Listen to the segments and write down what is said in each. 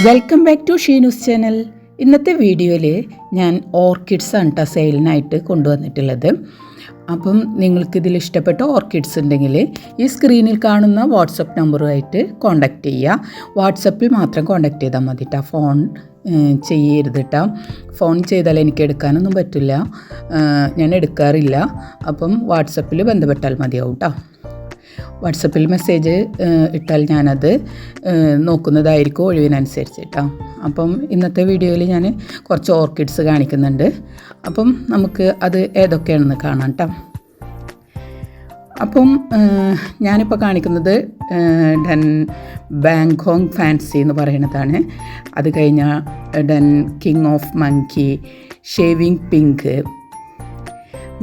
Welcome back to Sheenu's channel. ഇന്നത്തെ വീഡിയോയിൽ ഞാൻ ഓർക്കിഡ്സ് ആണ് സെയിലിനായിട്ട് കൊണ്ടുവന്നിട്ടുള്ളത്. അപ്പം നിങ്ങൾക്കിതിൽ ഇഷ്ടപ്പെട്ട ഓർക്കിഡ്സ് ഉണ്ടെങ്കിൽ ഈ സ്ക്രീനിൽ കാണുന്ന വാട്സപ്പ് നമ്പറുമായിട്ട് കോൺടാക്റ്റ് ചെയ്യുക. വാട്സപ്പിൽ മാത്രം കോൺടാക്റ്റ് ചെയ്താൽ മതി കേട്ടോ, ഫോൺ ചെയ്യരുത് കേട്ടോ. ഫോൺ ചെയ്താൽ എനിക്ക് എടുക്കാനൊന്നും പറ്റില്ല, ഞാൻ എടുക്കാറില്ല. അപ്പം വാട്സപ്പിൽ ബന്ധപ്പെട്ടാൽ മതിയാവും കേട്ടോ. വാട്സപ്പിൽ മെസ്സേജ് ഇട്ടാൽ ഞാനത് നോക്കുന്നതായിരിക്കും ഒഴിവിനനുസരിച്ച് കേട്ടോ. അപ്പം ഇന്നത്തെ വീഡിയോയിൽ ഞാൻ കുറച്ച് ഓർക്കിഡ്സ് കാണിക്കുന്നുണ്ട്. അപ്പം നമുക്ക് അത് ഏതൊക്കെയാണെന്ന് കാണാം കേട്ടോ. അപ്പം ഞാനിപ്പോൾ കാണിക്കുന്നത് ഡൻ ബാങ്കോങ് ഫാൻസി എന്ന് പറയുന്നതാണ്. അത് കഴിഞ്ഞാൽ den king of monkey, shaving pink,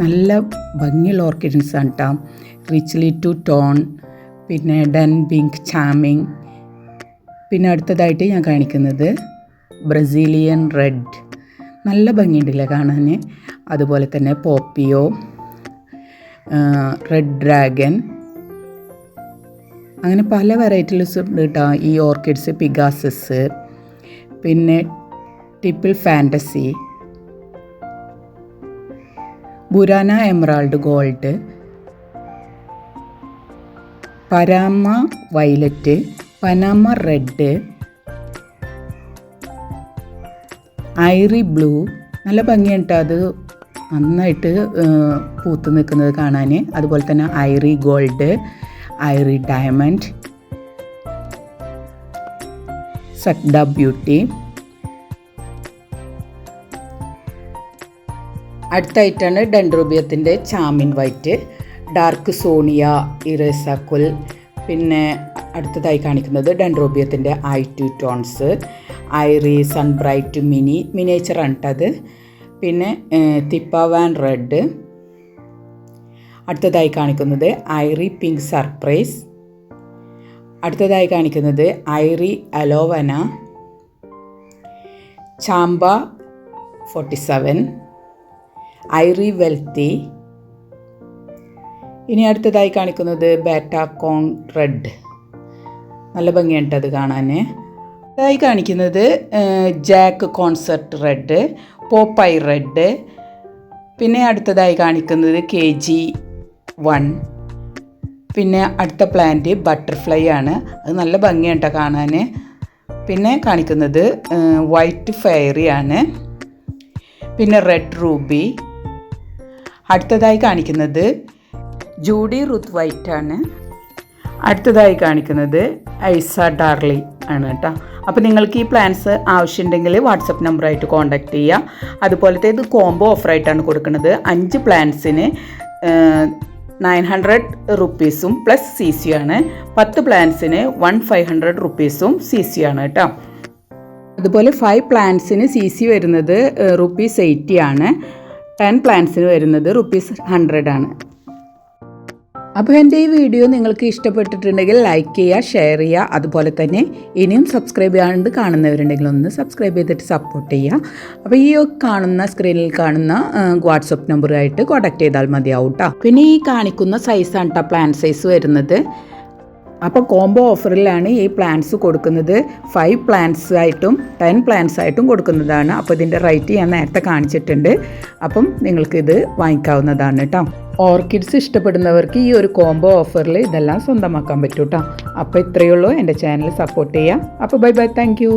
നല്ല ഭംഗിയുള്ള ഓർക്കിഡ്സാണ് കേട്ടോ. റിച്ച്ലി ടു ടോൺ, പിന്നെ ഡൻ പിങ്ക് ചാമിങ്. പിന്നെ അടുത്തതായിട്ട് ഞാൻ കാണിക്കുന്നത് ബ്രസീലിയൻ റെഡ്, നല്ല ഭംഗിയുണ്ടല്ലേ കാണാൻ. അതുപോലെ തന്നെ പോപ്പിയോ, റെഡ് ഡ്രാഗൺ, അങ്ങനെ പല വെറൈറ്റീസ് ഉണ്ട് കേട്ടോ ഈ ഓർക്കിഡ്സ്. പിഗാസസ്, പിന്നെ Tipple Fantasy, Burana Emerald Gold, Panama Violet, Panama Red, Airy Blue. നല്ല ഭംഗിയുണ്ട് അത്, നന്നായിട്ട് പൂത്ത് നിൽക്കുന്നത് കാണാൻ. അതുപോലെ തന്നെ Airy Gold, Airy Diamond, Sakda Beauty. അടുത്തായിട്ടാണ് ഡെൻഡ്രോബിയത്തിൻ്റെ ചാമിൻ വൈറ്റ്, ഡാർക്ക് സോണിയ ഇറേസാക്കുൽ. പിന്നെ അടുത്തതായി കാണിക്കുന്നത് ഡെൻഡ്രോബിയത്തിൻ്റെ I2 ടോൺസ്, ഐറി സൺബ്രൈറ്റ് മിനിയേച്ചറാണ് കേട്ടത്. പിന്നെ തിപ്പാവാൻ റെഡ്. അടുത്തതായി കാണിക്കുന്നത് ഐറി പിങ്ക് സർപ്രൈസ്. അടുത്തതായി കാണിക്കുന്നത് ഐറി അലോവന, ചാമ്പ 47, ഐറി വെൽത്തി. ഇനി അടുത്തതായി കാണിക്കുന്നത് ബാറ്റാകോങ് റെഡ്, നല്ല ഭംഗിയുണ്ട് അത് കാണാൻ. അടുത്തതായി കാണിക്കുന്നത് Jack concert red, Popeye red. പിന്നെ അടുത്തതായി കാണിക്കുന്നത് KG1. പിന്നെ അടുത്ത പ്ലാന്റ് ബട്ടർഫ്ലൈ ആണ്, അത് നല്ല ഭംഗിയുണ്ട് കാണാൻ. പിന്നെ കാണിക്കുന്നത് വൈറ്റ് ഫെയറി ആണ്, പിന്നെ റെഡ് റൂബി. അടുത്തതായി കാണിക്കുന്നത് ജൂഡി റുത്ത് വൈറ്റ് ആണ്. അടുത്തതായി കാണിക്കുന്നത് ഐസ ഡാർലി ആണ് കേട്ടോ. അപ്പോൾ നിങ്ങൾക്ക് ഈ പ്ലാൻസ് ആവശ്യമുണ്ടെങ്കിൽ വാട്സപ്പ് നമ്പറായിട്ട് കോൺടാക്റ്റ് ചെയ്യുക. അതുപോലത്തെ ഇത് കോംബോ ഓഫറായിട്ടാണ് കൊടുക്കുന്നത്. 5 പ്ലാൻസിന് 900 റുപ്പീസും പ്ലസ് CC ആണ്. 10 പ്ലാൻസിന് 1500 റുപ്പീസും CC ആണ് കേട്ടോ. അതുപോലെ 5 പ്ലാൻസിന് CC വരുന്നത് ₹80 ആണ്. 10 പ്ലാൻസിന് വരുന്നത് ₹100 ആണ്. അപ്പോൾ എൻ്റെ ഈ വീഡിയോ നിങ്ങൾക്ക് ഇഷ്ടപ്പെട്ടിട്ടുണ്ടെങ്കിൽ ലൈക്ക് ചെയ്യുക, ഷെയർ ചെയ്യുക. അതുപോലെ തന്നെ ഇനിയും സബ്സ്ക്രൈബ് ചെയ്യാണ്ട് കാണുന്നവരുണ്ടെങ്കിൽ ഒന്ന് സബ്സ്ക്രൈബ് ചെയ്തിട്ട് സപ്പോർട്ട് ചെയ്യുക. അപ്പോൾ ഈ കാണുന്ന സ്ക്രീനിൽ കാണുന്ന വാട്സപ്പ് നമ്പറുമായിട്ട് കോൺടാക്ട് ചെയ്താൽ മതിയാവും കേട്ടോ. പിന്നെ ഈ കാണിക്കുന്ന സൈസാണ് കേട്ടോ പ്ലാൻ സൈസ് വരുന്നത്. അപ്പോൾ കോംബോ ഓഫറിലാണ് ഈ പ്ലാൻസ് കൊടുക്കുന്നത്. 5 പ്ലാൻസ് ആയിട്ടും 10 പ്ലാൻസ് ആയിട്ടും കൊടുക്കുന്നതാണ്. അപ്പോൾ ഇതിൻ്റെ റേറ്റ് ഞാൻ നേരത്തെ കാണിച്ചിട്ടുണ്ട്. അപ്പം നിങ്ങൾക്കിത് വാങ്ങിക്കാവുന്നതാണ് കേട്ടോ. ഓർക്കിഡ്സ് ഇഷ്ടപ്പെടുന്നവർക്ക് ഈ ഒരു കോംബോ ഓഫറിൽ ഇതെല്ലാം സ്വന്തമാക്കാൻ പറ്റും കേട്ടോ. അപ്പോൾ ഇത്രയേ ഉള്ളൂ. എൻ്റെ ചാനൽ സപ്പോർട്ട് ചെയ്യുക. അപ്പോൾ ബൈ ബൈ, താങ്ക് യു.